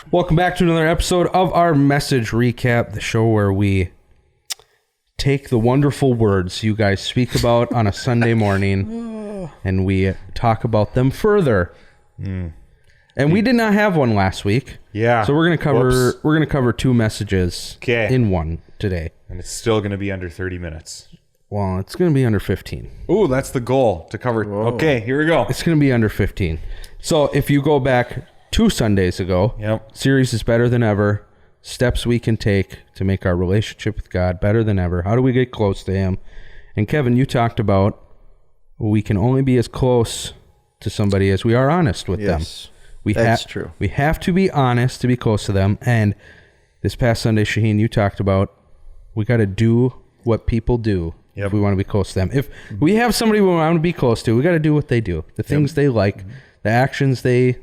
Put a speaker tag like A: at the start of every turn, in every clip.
A: Welcome back to another episode of our Message Recap, the show where we take the wonderful words you guys speak about on a Sunday morning and we talk about them further. And we did not have one last week.
B: Yeah.
A: So we're gonna cover two messages in one today.
B: And it's still gonna be under 30 minutes.
A: Well, it's gonna be under 15.
B: Ooh, that's the goal to cover. Whoa. Okay, here we go.
A: It's gonna be under 15. So if you go back 2 Sundays ago, series is better than ever. Steps we can take to make our relationship with God better than ever. How do we get close to Him? And Kevin, you talked about we can only be as close to somebody as we are honest with them.
C: That's true.
A: We have to be honest to be close to them. And this past Sunday, Shaheen, you talked about we got to do what people do if we want to be close to them. If we have somebody we want to be close to, we got to do what they do. The things they like, the actions they,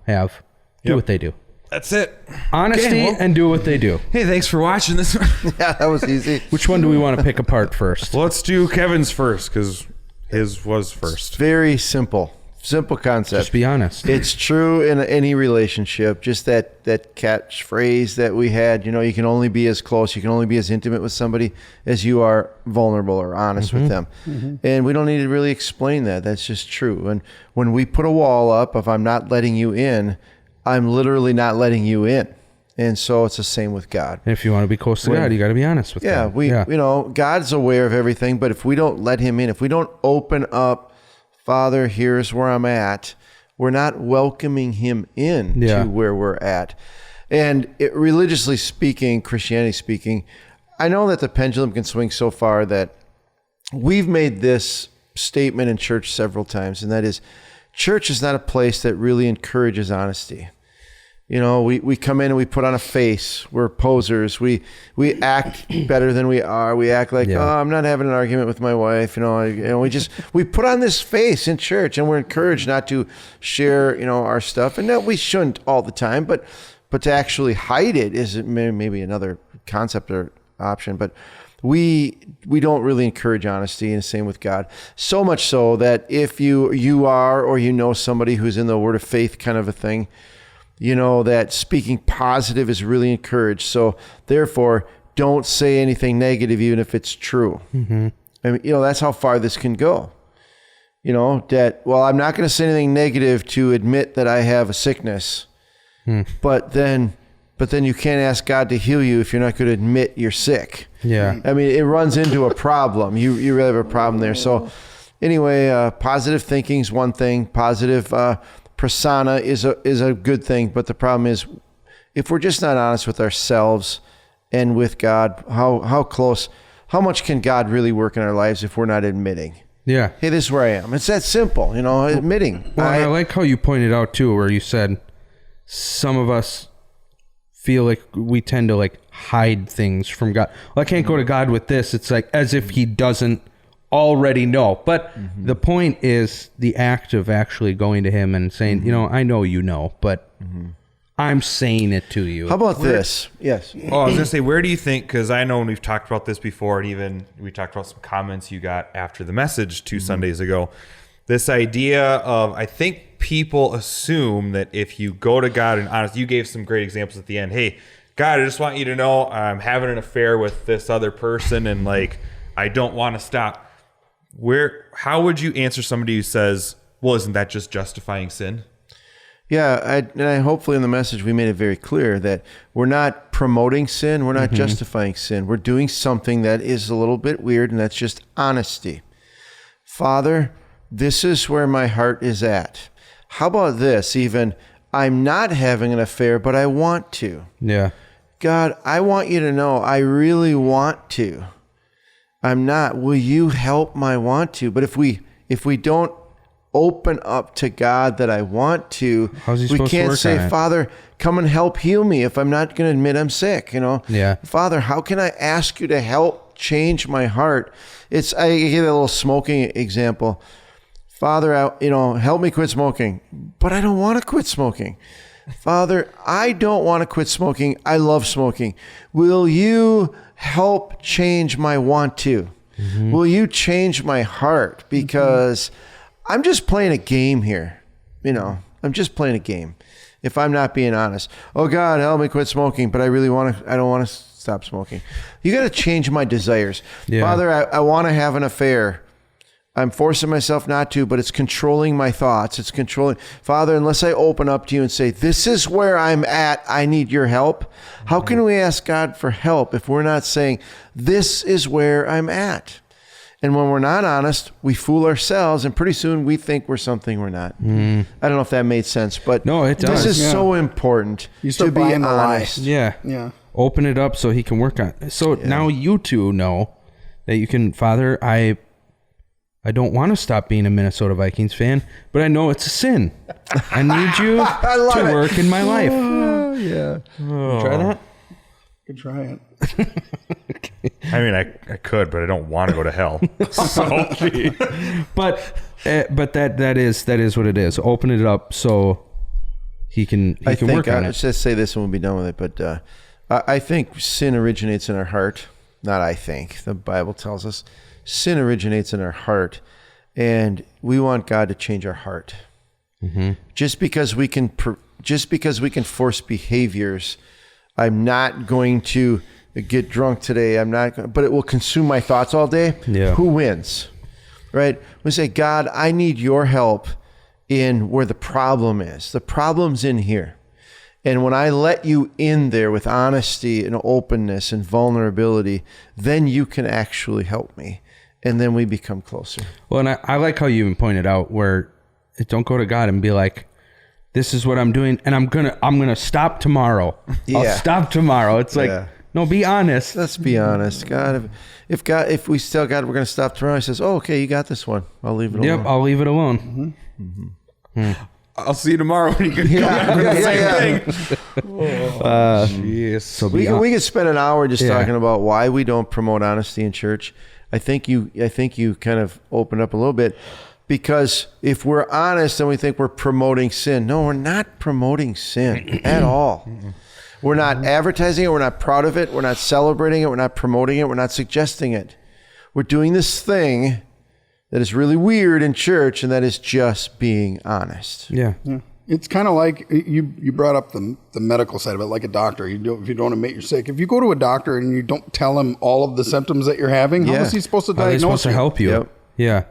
A: have. Do what they do.
B: That's it.
A: Honesty and do what they do.
B: Hey, thanks for watching this one.
C: Yeah, that was easy.
A: Which one do we want to pick apart first?
B: Well, let's do Kevin's first because his was first.
C: Very simple. Simple concept.
A: Just be honest.
C: It's true in any relationship. Just that catchphrase that we had, you can only be as close, you can only be as intimate with somebody as you are vulnerable or honest with them. And we don't need to really explain that. That's just true. And when we put a wall up, if I'm not letting you in, I'm literally not letting you in. And so it's the same with God.
A: And if you want to be close to God, you got to be honest with God.
C: God's aware of everything, but if we don't let Him in, if we don't open up, Father, here's where I'm at, we're not welcoming Him in to where we're at. And religiously speaking, Christianity speaking, I know that the pendulum can swing so far that we've made this statement in church several times, and that is, church is not a place that really encourages honesty. We come in and we put on a face. We're posers. We act better than we are. We act like, I'm not having an argument with my wife. We put on this face in church, and we're encouraged not to share, our stuff. And that we shouldn't all the time, but to actually hide it is maybe another concept or option. But we don't really encourage honesty, and the same with God. So much so that if you are or somebody who's in the word of faith kind of a thing, that speaking positive is really encouraged. So therefore, don't say anything negative, even if it's true. I mean, that's how far this can go. I'm not going to say anything negative to admit that I have a sickness, but then you can't ask God to heal you if you're not going to admit you're sick. Yeah. I mean, it runs into a problem. You really have a problem there. So anyway, positive thinking is one thing. Positive, persona is a good thing, but the problem is if we're just not honest with ourselves and with God, how much can God really work in our lives if we're not admitting? Yeah. Hey, this is where I am. It's that simple, admitting.
A: Well, I like how you pointed out too, where you said some of us feel like we tend to hide things from God. Well, I can't go to God with this. It's like as if He doesn't already know. But the point is the act of actually going to Him and saying, I know but I'm saying it to you.
C: How about this? Yes.
B: Oh, I was going to say, where do you think, because I know when we've talked about this before, and even we talked about some comments you got after the message 2 Sundays ago, this idea of, I think people assume that if you go to God and honest, you gave some great examples at the end. Hey, God, I just want you to know I'm having an affair with this other person and I don't want to stop. How would you answer somebody who says, well, isn't that just justifying sin?
C: Yeah, I hopefully in the message we made it very clear that we're not promoting sin, we're not justifying sin. We're doing something that is a little bit weird, and that's just honesty. Father, this is where my heart is at. How about this even? I'm not having an affair, but I want to. Yeah. God, I want you to know I really want to. I'm not. Will you help my want to? But if we don't open up to God that I want to, we can't say, Father, come and help heal me if I'm not going to admit I'm sick. Yeah. Father, how can I ask you to help change my heart? I give a little smoking example. Father, help me quit smoking, but I don't want to quit smoking. Father, I don't want to quit smoking. I love smoking. Will you help change my want to? Will you change my heart? Because I'm just playing a game here. I'm just playing a game. if I'm not being honest. Oh God, help me quit smoking, but I don't want to stop smoking. You got to change my desires.
A: Yeah.
C: Father, I want to have an affair. I'm forcing myself not to, but it's controlling my thoughts. It's controlling. Father, unless I open up to you and say, this is where I'm at, I need your help. How can we ask God for help if we're not saying, this is where I'm at? And when we're not honest, we fool ourselves, and pretty soon we think we're something we're not. I don't know if that made sense, but
A: No, it does.
C: this is so important
D: You start
C: to be
D: buying the lie.
C: honest.
A: Yeah.
D: Yeah.
A: Open it up so he can work on it. So now you two know that you can, Father, I don't want to stop being a Minnesota Vikings fan, but I know it's a sin. I need you to work in my life.
C: Yeah.
A: Try that?
D: Could try it.
B: I mean, I could, but I don't want to go to hell. So,
A: But that is what it is. Open it up so he can work on
C: Let's
A: it.
C: just say this and we'll be done with it. But I think sin originates in our heart. Not I think. The Bible tells us sin originates in our heart, and we want God to change our heart.
A: Mm-hmm.
C: Just because we can force behaviors. I'm not going to get drunk today. I'm not going, but it will consume my thoughts all day.
A: Yeah.
C: Who wins? Right? We say, God, I need your help in where the problem is. The problem's in here. And when I let you in there with honesty and openness and vulnerability, then you can actually help me. And then we become closer.
A: Well, and I like how you even pointed out where don't go to God and be like, this is what I'm doing, and I'm gonna stop tomorrow. I'll
C: Yeah.
A: stop tomorrow. It's like, no, be honest.
C: Let's be honest. God, if we tell God we're going to stop tomorrow, he says, oh, okay, you got this one. I'll leave it alone.
A: Yep, I'll leave it alone.
B: I'll see you tomorrow when you can come back with the same thing.
C: Jeez.
A: So
C: we could spend an hour just talking about why we don't promote honesty in church. I think you kind of opened up a little bit, because if we're honest and we think we're promoting sin, no, we're not promoting sin at all. We're not advertising it. We're not proud of it. We're not celebrating it. We're not promoting it. We're not suggesting it. We're doing this thing that is really weird in church, and that is just being honest.
A: Yeah.
D: Yeah. It's kind of like you brought up the medical side of it, like a doctor. If you don't admit you're sick, if you go to a doctor and you don't tell him all of the symptoms that you're having, how is he supposed to
A: How are they
D: diagnose
A: supposed to help you?
C: Yep.
A: Yeah.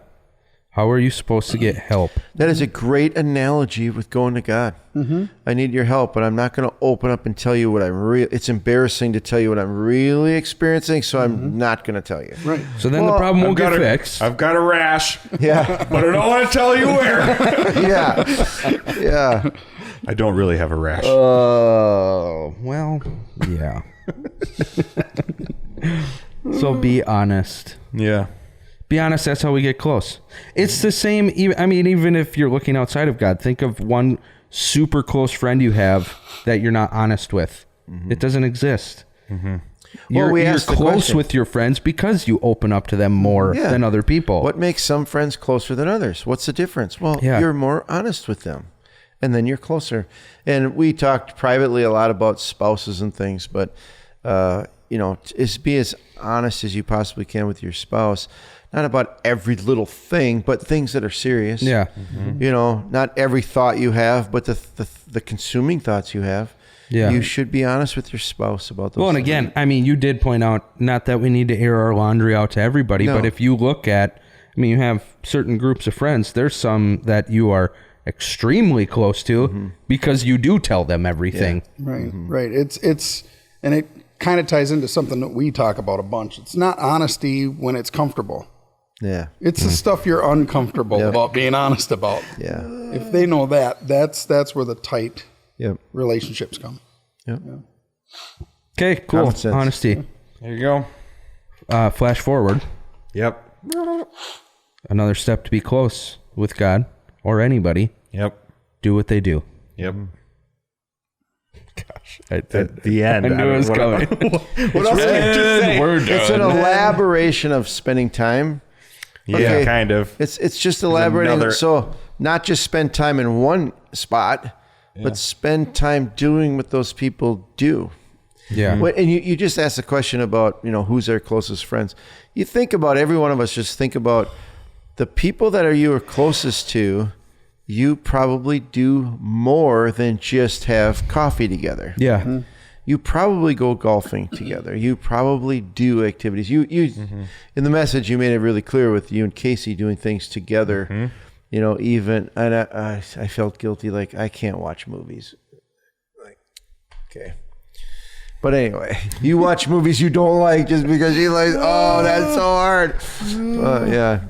A: How are you supposed to get help?
C: That is a great analogy with going to God. Mm-hmm. I need your help, but I'm not going to open up and tell you what it's embarrassing to tell you what I'm really experiencing, so I'm not going to tell you.
D: Right.
A: So then the problem won't get fixed.
B: I've got a rash,
C: Yeah.
B: but I don't want to tell you where.
C: Yeah. Yeah.
B: I don't really have a rash.
A: Oh, well, yeah. So be honest.
B: Yeah.
A: Be honest, that's how we get close. It's the same, even if you're looking outside of God, think of one super close friend you have that you're not honest with. Mm-hmm. It doesn't exist. Mm-hmm. You're close with your friends because you open up to them more than other people.
C: What makes some friends closer than others? What's the difference? Well, you're more honest with them, and then you're closer. And we talked privately a lot about spouses and things, but be as honest as you possibly can with your spouse. Not about every little thing, but things that are serious.
A: Yeah.
C: Mm-hmm. Not every thought you have, but the consuming thoughts you have.
A: Yeah.
C: You should be honest with your spouse about those.
A: Well, and
C: things.
A: again, you did point out, not that we need to air our laundry out to everybody, but if you look at, you have certain groups of friends, there's some that you are extremely close to because you do tell them everything.
D: Yeah. Right. Mm-hmm. Right. It's and it kind of ties into something that we talk about a bunch. It's not honesty when it's comfortable.
C: Yeah.
D: It's the stuff you're uncomfortable about being honest about.
C: Yeah.
D: If they know that's where the tight relationships come.
C: Yep.
D: Yeah.
A: Okay, cool. Honesty.
B: There you go.
A: Flash forward.
B: Yep.
A: Another step to be close with God or anybody.
B: Yep.
A: Do what they do.
B: Yep.
A: Gosh.
B: At the end.
A: I knew it was coming.
B: What else can you say?
A: We're done.
C: It's an elaboration of spending time.
B: Yeah,
C: Okay.
B: kind of.
C: It's just elaborating. So not just spend time in one spot, but spend time doing what those people do.
A: Yeah.
C: And you just asked the question about, who's their closest friends. You think about every one of us, just think about the people that you are closest to you probably do more than just have coffee together.
A: Yeah.
C: Mm-hmm. You probably go golfing together. You probably do activities. You in the message, you made it really clear with you and Casey doing things together. You know, even, and I felt guilty. Like, I can't watch movies. Like, okay. But anyway, you watch movies you don't like just because you like, oh, that's so hard.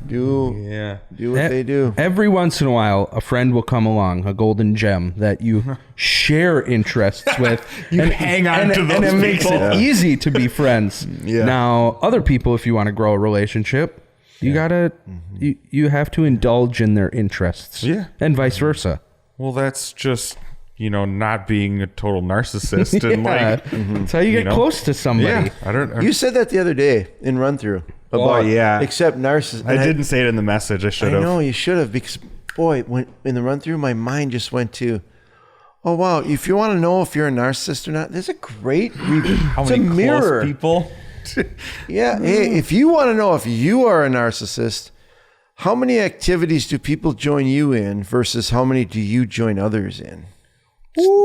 C: Do what they do.
A: Every once in a while, a friend will come along, a golden gem that you share interests with.
B: You hang on to those
A: and it makes
B: people.
A: it easy to be friends.
C: Yeah.
A: Now, other people, if you want to grow a relationship, you gotta, you have to indulge in their interests.
B: Yeah.
A: And vice versa.
B: Well, that's just, you know, not being a total narcissist and like,
A: That's how you get
B: know?
A: close to somebody.
B: yeah,
C: You said that the other day in run through. About,
B: yeah.
C: Except narcissist.
B: I didn't say it in the message. I should
C: I
B: have.
C: know you should have, because boy, when in the run through, my mind just went to, oh wow, if you want to know if you're a narcissist or not, there's a great
B: How
C: it's
B: many
C: a mirror.
B: close people?
C: Yeah, hey, if you want to know if you are a narcissist, how many activities do people join you in versus how many do you join others in?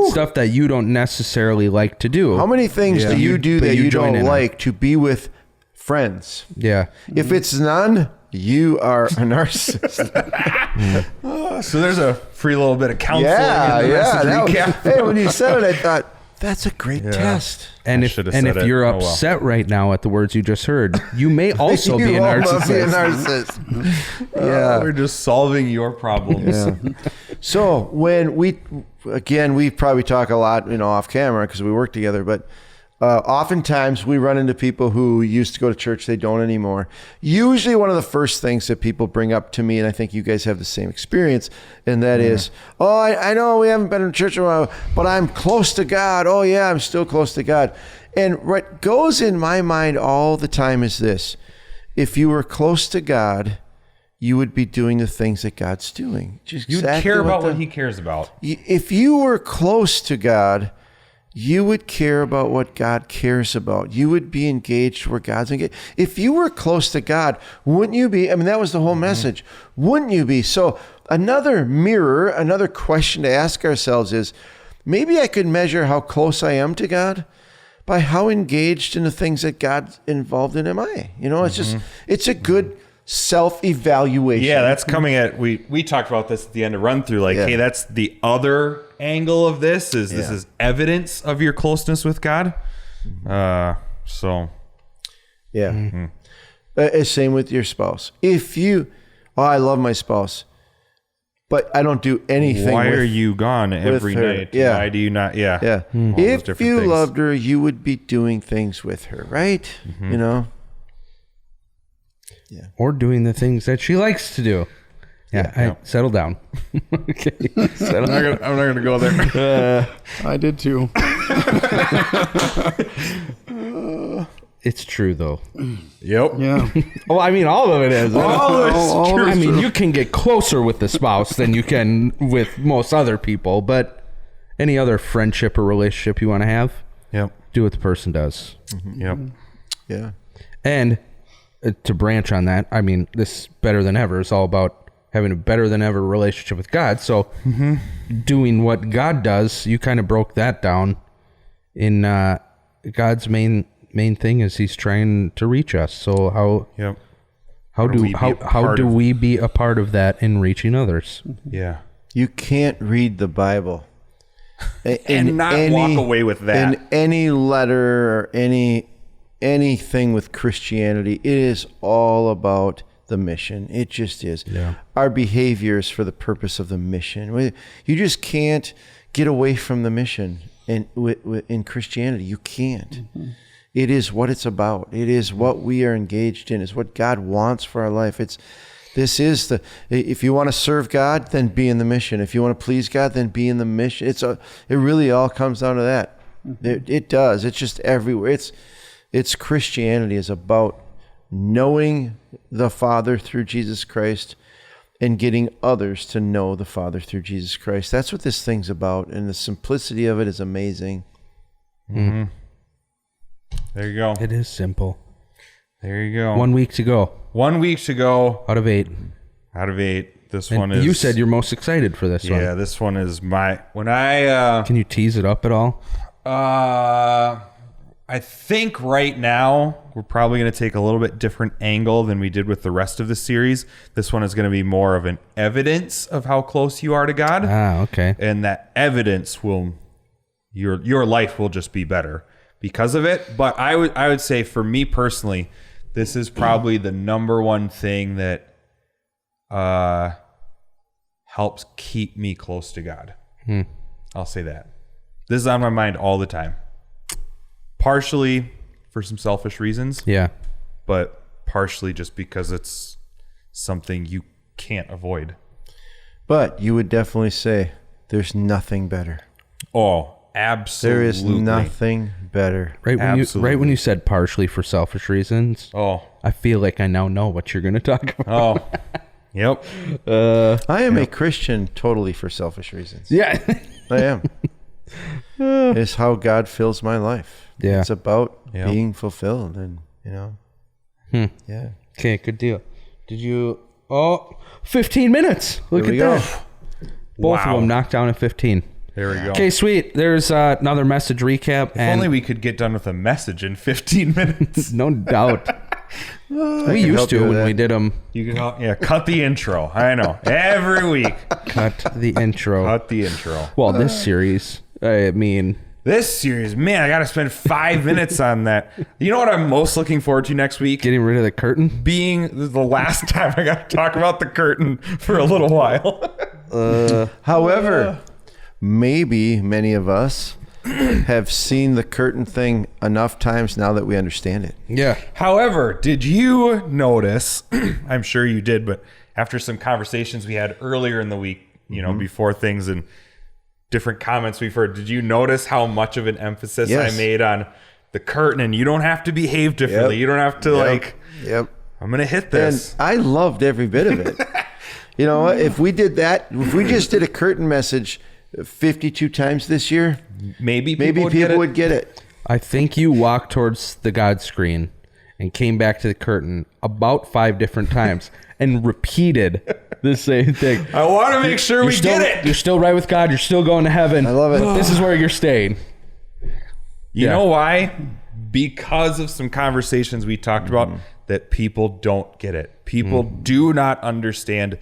A: Stuff that you don't necessarily like to do.
C: How many things do you do
A: But
C: that you
A: join
C: don't
A: in on.
C: like to be with friends?
A: Yeah.
C: If it's none, you are a narcissist.
B: So there's a free little bit of counseling.
C: Yeah,
B: in the message
C: that was-
B: recap.
C: hey, when you said it, I thought that's a great test.
A: And
B: I
A: if
B: should have said it.
A: you're
B: Oh, well.
A: upset right now at the words you just heard, you may also be a
C: You almost
A: narcissist.
C: Yeah.
B: We're just solving your problems.
C: So when we probably talk a lot, off camera because we work together, but oftentimes we run into people who used to go to church, they don't anymore. Usually one of the first things that people bring up to me, and I think you guys have the same experience, and that is, oh, I know we haven't been in church in a while, but I'm close to God. Oh yeah, I'm still close to God. And what goes in my mind all the time is this: if you were close to God, you would be doing the things that God's doing. Just
B: You
C: exactly
B: care about
C: the-
B: what he cares about.
C: If you were close to God, you would care about what God cares about. You would be engaged where God's engaged. If you were close to God, wouldn't you be? I mean, that was the whole message. Wouldn't you be? So another mirror, another question to ask ourselves is, maybe I could measure how close I am to God by how engaged in the things that God's involved in am I? It's just, it's a good self-evaluation.
B: Yeah, that's coming at we talked about this at the end of run through. Like, hey, that's the other angle of this is this is evidence of your closeness with God. So
C: yeah. Same with your spouse. If you, I love my spouse, but I don't do anything.
B: why
C: with,
B: are you gone every
C: her?
B: night?
C: Yeah.
B: Why do you not? Yeah.
C: Yeah.
B: All those
C: If
B: different
C: you
B: things.
C: loved her, you would be doing things with her, right?
A: Or doing the things that she likes to do. Yeah, settle down. Okay, settle down.
B: I'm not gonna go there.
D: I did too.
A: It's true though.
B: Yep.
D: Yeah.
A: Well, I mean, all of it is.
B: All of it's true.
A: I mean, you can get closer with the spouse than you can with most other people, but any other friendship or relationship you want to have,
B: Yep.
A: do what the person does.
B: Yep.
C: Yeah.
A: And to branch on that, I mean, this Better Than Ever is all about having a better than ever relationship with God. So doing what God does, you kind of broke that down in God's main thing is he's trying to reach us. So how do we be a part of that in reaching others?
B: Yeah.
C: You can't read the Bible
B: And not walk away with that.
C: In any letter or anything with Christianity, it is all about the mission. It just is.
A: Yeah.
C: Our behavior is for the purpose of the mission. You just can't get away from the mission in Christianity. You can't. It is what it's about. It is what we are engaged in. It's what God wants for our life. If you want to serve God, then be in the mission. If you want to please God, then be in the mission. It really all comes down to that. It does. It's just everywhere. It's Christianity is about knowing the Father through Jesus Christ and getting others to know the Father through Jesus Christ. That's what this thing's about, and the simplicity of it is amazing.
B: Mm-hmm. There you go.
A: It is simple.
B: There you go.
A: 1 week to go
B: 1 week to go
A: out of 8.
B: out of 8. This
A: And
B: one is.
A: you said you're most excited for this one.
B: Yeah, this one is when I.
A: Can you tease it up at all?
B: I think right now we're probably going to take a little bit different angle than we did with the rest of the series. This one is going to be more of an evidence of how close you are to God.
A: Ah, okay.
B: And that evidence will, your life will just be better because of it. But I would say for me personally, this is probably the number one thing that helps keep me close to God. I'll say that. This is on my mind all the time. Partially for some selfish reasons.
A: Yeah.
B: But partially just because it's something you can't avoid.
C: But you would definitely say there's nothing better.
B: Oh, absolutely.
C: There is nothing better.
A: Right when you said partially for selfish reasons.
B: Oh.
A: I feel like I now know what you're going to talk about.
B: Oh. Yep.
C: I am a Christian totally for selfish reasons.
A: Yeah.
C: I am. It's how God fills my life.
A: Yeah.
C: It's about being fulfilled and, Yeah.
A: Okay, good deal. Did you... 15 minutes. Look
C: Here
A: at
C: we go.
A: that. Both of them knocked down at 15.
B: There we go.
A: Okay, sweet. There's another message recap.
B: If only we could get done with a message in 15 minutes.
A: No doubt. We used
C: help you
A: to
C: with
A: when
C: that.
A: we did them.
B: You can help. Yeah, cut the intro. I know. Every week.
A: Cut the intro.
B: Cut the intro.
A: Well, this series, I mean...
B: This series, man, I got to spend 5 minutes on that. You know what I'm most looking forward to next week?
A: Getting rid of the curtain?
B: Being the last time I got to talk about the curtain for a little while.
C: However, maybe many of us have seen the curtain thing enough times now that we understand it.
A: Yeah.
B: However, did you notice, I'm sure you did, but after some conversations we had earlier in the week, before things and different comments we've heard, did you notice how much of an emphasis
C: Yes.
B: I made on the curtain and you don't have to behave differently.
C: Yep.
B: You don't have to
C: Yep.
B: I'm going to hit
C: And
B: this.
C: I loved every bit of it. You know what? If we did that, if we just did a curtain message 52 times this year,
B: Maybe
C: maybe people would get it.
A: I think you walked towards the God screen and came back to the curtain about 5 different times and repeated the same thing.
B: I want to make sure we
A: still,
B: get it.
A: You're still right with God. You're still going to heaven.
C: I love it.
A: This is where you're staying.
B: You know why? Because of some conversations we talked about that people don't get it. People do not understand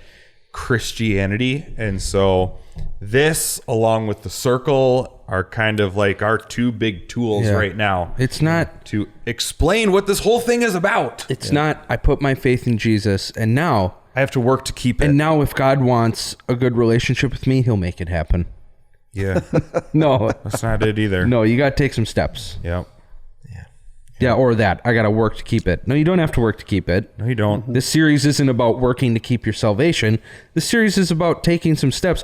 B: Christianity. And so this, along with the circle, are kind of like our 2 big tools right now.
A: It's not...
B: To explain what this whole thing is about.
A: It's not, I put my faith in Jesus, and now...
B: I have to work to keep it.
A: And now if God wants a good relationship with me, he'll make it happen.
B: Yeah.
A: No.
B: That's not it either.
A: No, you got to take some steps.
B: Yep.
A: Yeah, or that. I got to work to keep it. No, you don't have to work to keep it.
B: No, you don't.
A: This series isn't about working to keep your salvation. This series is about taking some steps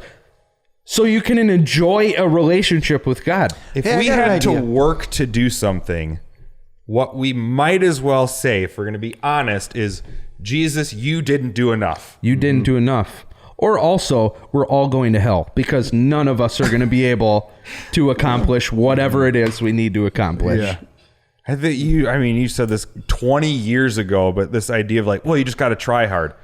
A: so you can enjoy a relationship with God.
B: If
C: Hey, I
B: we
C: got an
B: had to
C: idea.
B: work to do something, what we might as well say, if we're going to be honest, is Jesus, you didn't do enough.
A: You didn't do enough. Or also, we're all going to hell because none of us are going to be able to accomplish whatever it is we need to accomplish.
B: Yeah. I think you said this 20 years ago, but this idea of like, well, you just got to try hard.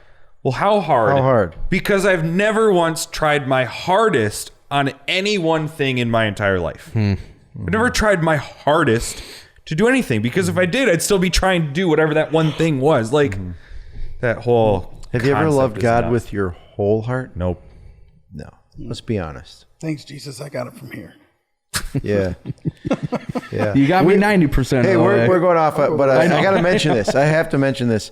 B: Well, how hard?
C: How hard?
B: Because I've never once tried my hardest on any one thing in my entire life. I've never tried my hardest to do anything because if I did, I'd still be trying to do whatever that one thing was. Like that whole.
C: Have you ever
B: concept
C: loved
B: is
C: God
B: nuts.
C: with your whole heart?
B: Nope.
C: No. Let's be honest.
D: Thanks, Jesus. I got it from here.
C: Yeah. Yeah.
A: You got me 90%
C: Hey,
A: of the way.
C: we're going off, but I got to mention this. I have to mention this.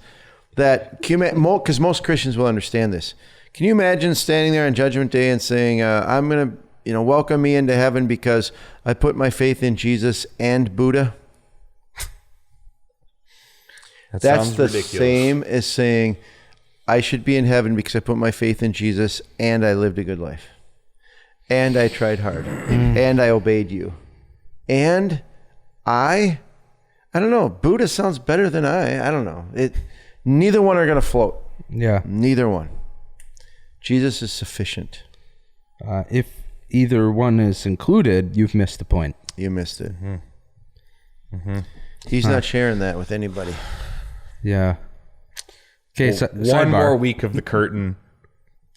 C: That because most Christians will understand this. Can you imagine standing there on Judgment Day and saying, "I'm going to, welcome me into heaven because I put my faith in Jesus and Buddha"? That's
B: sounds
C: the
B: ridiculous.
C: same as saying, "I should be in heaven because I put my faith in Jesus and I lived a good life, and I tried hard, and I obeyed you, and I don't know. Buddha sounds better than I don't know. Neither one are going to float.
A: Yeah.
C: Neither one. Jesus is sufficient.
A: If either one is included, you've missed the point.
C: You missed it. He's not sharing that with anybody.
A: Yeah. Okay,
B: One
A: sidebar.
B: more week of the curtain.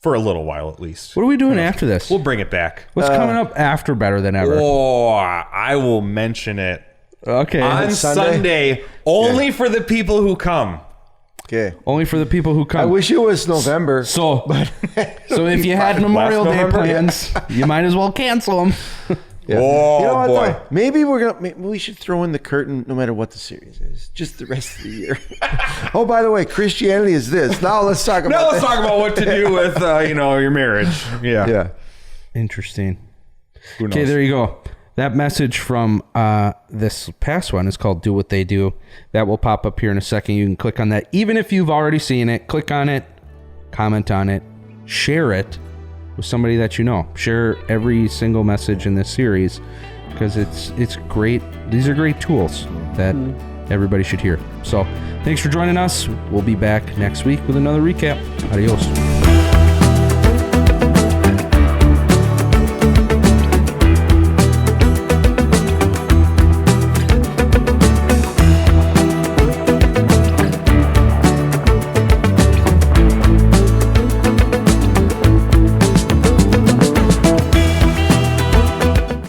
B: for a little while at least.
A: What are we doing after this?
B: We'll bring it back.
A: What's coming up after Better Than Ever?
B: Oh, I will mention it
A: Okay.
B: on Sunday only for the people who come.
C: Okay.
A: Only for the people who come.
C: I wish it was November.
A: So if you had Memorial Day
B: November?
A: plans, you might as well cancel them.
C: Yeah.
B: Oh,
C: you know what,
B: boy.
C: though? Maybe we should throw in the curtain no matter what the series is, just the rest of the year. Oh, by the way, Christianity is this. Now let's talk about
B: Now let's talk about what to do with your marriage. Yeah.
C: Yeah.
A: Interesting.
B: Who knows?
A: Okay, there you go. That message from this past one is called Do What They Do. That will pop up here in a second. You can click on that. Even if you've already seen it, click on it, comment on it, share it with somebody that you know. Share every single message in this series because it's great. These are great tools that everybody should hear. So thanks for joining us. We'll be back next week with another recap. Adios.